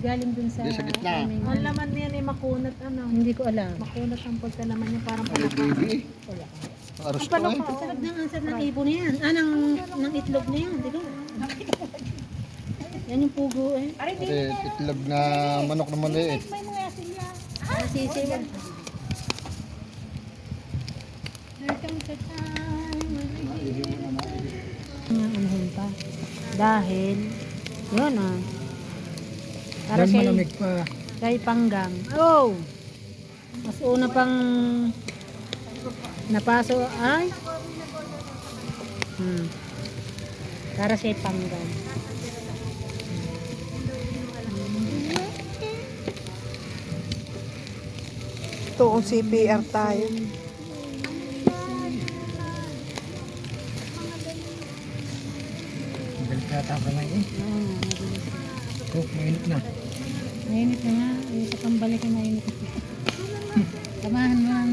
galing dun sa... Di, sa gitna. aming- Ang laman niya ay makunat ano. Hindi ko alam. Makunat ang pagkalaman niya parang Ay, palaka. baby. Wala. Aros Ang to palaka. eh. Sarap ng ansat ng ibon na yan. Ah, ng itlog na yan. Di ba? Yan yung pugo eh. Kasi itlog na manok na maliit. Ah, sisiwan. There comes a time when anuhin pa. Dahil, yun ah. Para Dahil siya malamig pa. kay panggang. Oh! Mas una pang napaso ay para siya panggang. Ito ang CPR tayo. Magalit yata ang kamay eh. Oh, mainit na. Mainit na nga. Sa pambalik na mainit. Samahan mo ng